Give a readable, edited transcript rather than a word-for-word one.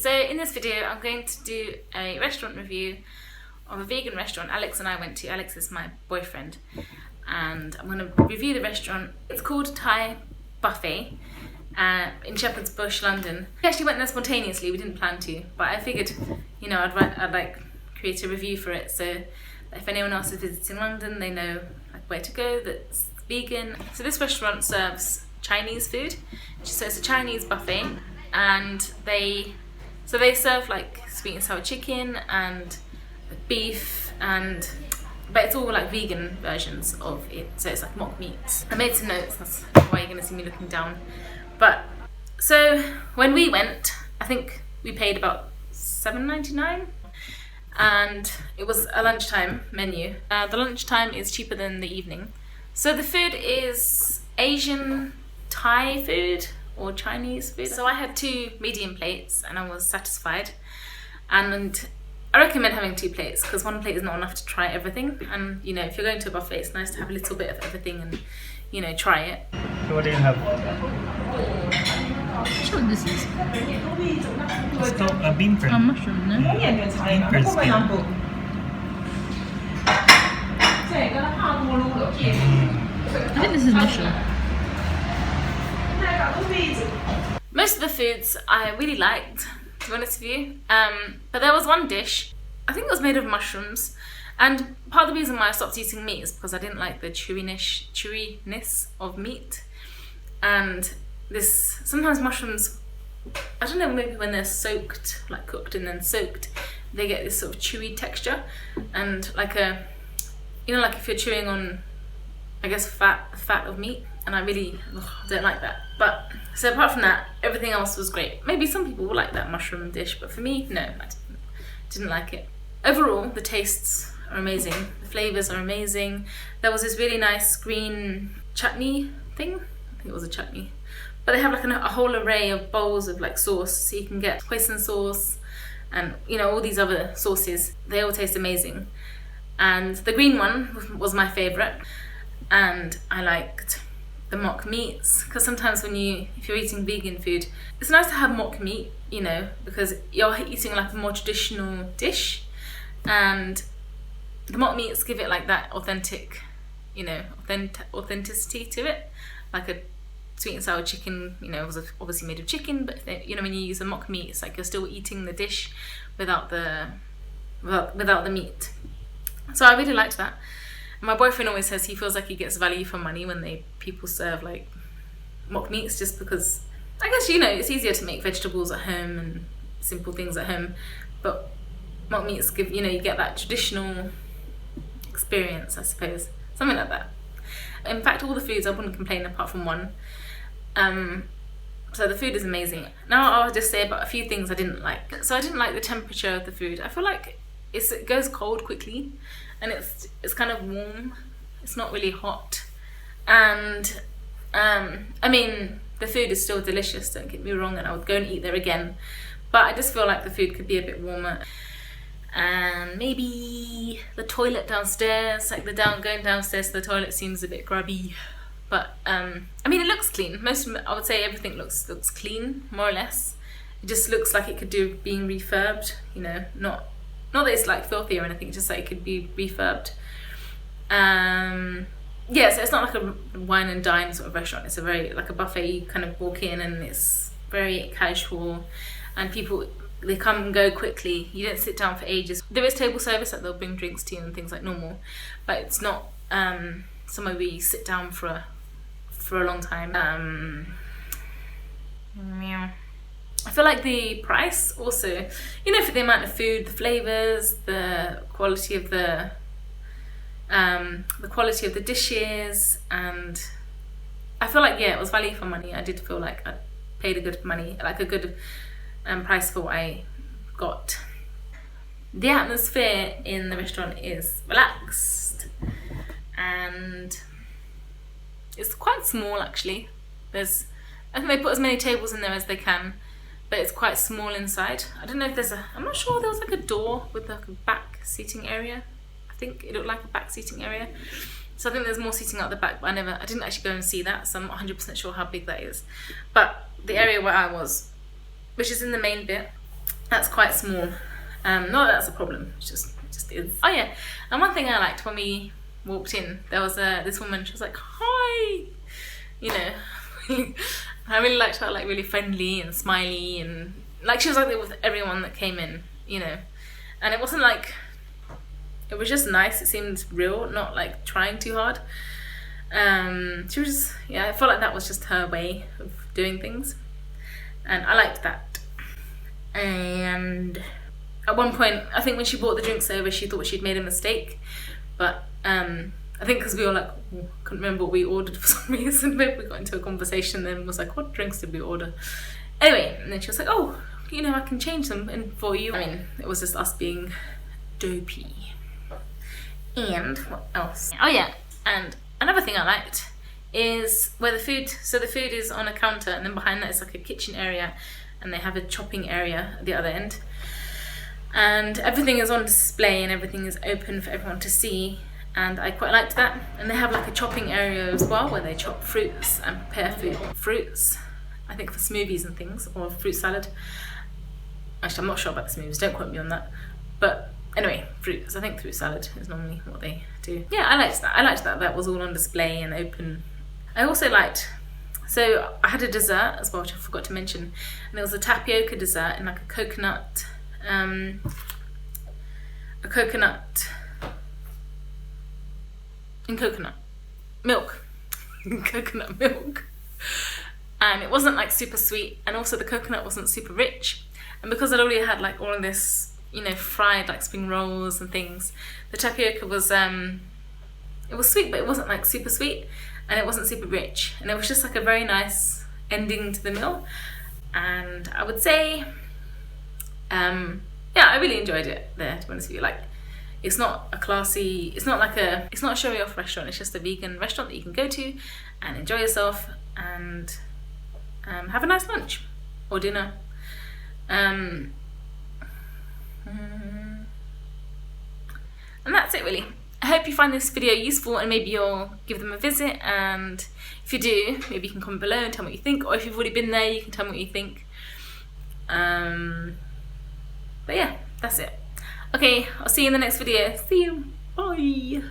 So in this video I'm going to do a restaurant review of a vegan restaurant Alex and I went to. Alex is my boyfriend, and I'm going to review the restaurant. It's called Tai Buffet in Shepherd's Bush, London. We actually went there spontaneously, we didn't plan to, but I figured, you know, I'd like create a review for it, so if anyone else is visiting London, they know like where to go that's vegan. So this restaurant serves Chinese food, so it's a Chinese buffet, and they serve like sweet and sour chicken and beef, but it's all like vegan versions of it, so it's like mock meats. I made some notes, that's why you're going to see me looking down. But so when we went, I think we paid about $7.99, and it was a lunchtime menu. The lunchtime is cheaper than the evening. So the food is Asian Thai food or Chinese food. So I had 2 medium plates and I was satisfied. And I recommend having 2 plates because 1 plate is not enough to try everything. And you know, if you're going to a buffet, it's nice to have a little bit of everything and, you know, try it. So what do you have? Sure, this is It's called a bean curd. mushroom, no? Bean curd skin. I think this is mushroom. Most of the foods I really liked, to be honest with you, but there was one dish, I think it was made of mushrooms, and part of the reason why I stopped eating meat is because I didn't like the chewiness of meat. And this, sometimes mushrooms, I don't know, maybe when they're soaked, like cooked and then soaked, they get this sort of chewy texture, and like a, you know, like if you're chewing on, I guess, fat of meat, and I really don't like that. But so apart from that, everything else was great. Maybe some people will like that mushroom dish, but for me, no, I didn't like it. Overall, the tastes are amazing, the flavors are amazing. There was this really nice green chutney thing, I think it was a chutney, but they have like a whole array of bowls of like sauce, so you can get hoisin sauce and, you know, all these other sauces. They all taste amazing, and the green one was my favorite. And I liked the mock meats, because sometimes if you're eating vegan food, it's nice to have mock meat, you know, because you're eating like a more traditional dish, and the mock meats give it like that authentic, you know, authenticity to it. Like a sweet and sour chicken, you know, was obviously made of chicken, but you know, when you use a mock meat, it's like you're still eating the dish without the meat. So I really liked that. My boyfriend always says he feels like he gets value for money when people serve like mock meats, just because I guess, you know, it's easier to make vegetables at home and simple things at home, but mock meats give, you know, you get that traditional experience, I suppose, something like that. In fact, all the foods I wouldn't complain apart from one. So the food is amazing. Now I'll just say about a few things I didn't like. So I didn't like the temperature of the food. I feel like it goes cold quickly, and it's kind of warm. It's not really hot, and I mean, the food is still delicious, don't get me wrong, and I would go and eat there again, but I just feel like the food could be a bit warmer. And maybe the toilet downstairs, like going downstairs to the toilet seems a bit grubby, but I mean, it looks clean. I would say everything looks clean, more or less. It just looks like it could do being refurbed, you know, not that it's like filthy or anything, just like it could be refurbed. Yeah, so it's not like a wine and dine sort of restaurant. It's a very like a buffet. You kind of walk in and it's very casual, and people, they come and go quickly. You don't sit down for ages. There is table service that they'll bring drinks to you and things like normal, but it's not somewhere where you sit down for a long time. I feel like the price also, you know, for the amount of food, the flavors, the quality of the dishes, and I feel like, yeah, it was value for money. I did feel like I paid a good price for what I got. The atmosphere in the restaurant is relaxed, and it's quite small actually. I think they put as many tables in there as they can, but it's quite small inside. I don't know if I'm not sure, there was like a door with like a back seating area. I think it looked like a back seating area. So I think there's more seating out the back, but I didn't actually go and see that, so I'm not 100% sure how big that is. But the area where I was, which is in the main bit, That's quite small. Not that that's a problem, it just is. Oh yeah, and one thing I liked when we walked in, there was this woman, she was like, hi! You know, I really liked her, like really friendly and smiley, and like she was like that with everyone that came in, you know. And it wasn't like, it was just nice, it seemed real, not like trying too hard. She was just, yeah, I felt like that was just her way of doing things, and I liked that. And at one point, I think when she brought the drinks over, she thought she'd made a mistake, but I think because we were like, couldn't remember what we ordered for some reason, maybe we got into a conversation then was like, what drinks did we order? Anyway, and then she was like, oh, you know, I can change them in for you. I mean, it was just us being dopey. And what else? Oh yeah, and another thing I liked is where the food, so the food is on a counter, and then behind that is like a kitchen area, and they have a chopping area at the other end. And everything is on display and everything is open for everyone to see, and I quite liked that. And they have like a chopping area as well where they chop fruits and prepare fruits, I think for smoothies and things, or fruit salad. Actually, I'm not sure about the smoothies, don't quote me on that. But anyway, fruits, I think fruit salad is normally what they do. Yeah, I liked that. I liked that that was all on display and open. I also liked, so I had a dessert as well, which I forgot to mention, and there was a tapioca dessert in like a coconut milk. Coconut milk. And it wasn't like super sweet, and also the coconut wasn't super rich. And because I'd already had like all of this, you know, fried like spring rolls and things, the tapioca was it was sweet, but it wasn't like super sweet, and it wasn't super rich, and it was just like a very nice ending to the meal. And I would say yeah, I really enjoyed it there, to be honest with you. Like, it's not a classy, it's not a showy off restaurant, it's just a vegan restaurant that you can go to and enjoy yourself and have a nice lunch or dinner. And that's it really. I hope you find this video useful, and maybe you'll give them a visit, and if you do, maybe you can comment below and tell me what you think, or if you've already been there, you can tell me what you think. But yeah, that's it. Okay, I'll see you in the next video. See you. Bye.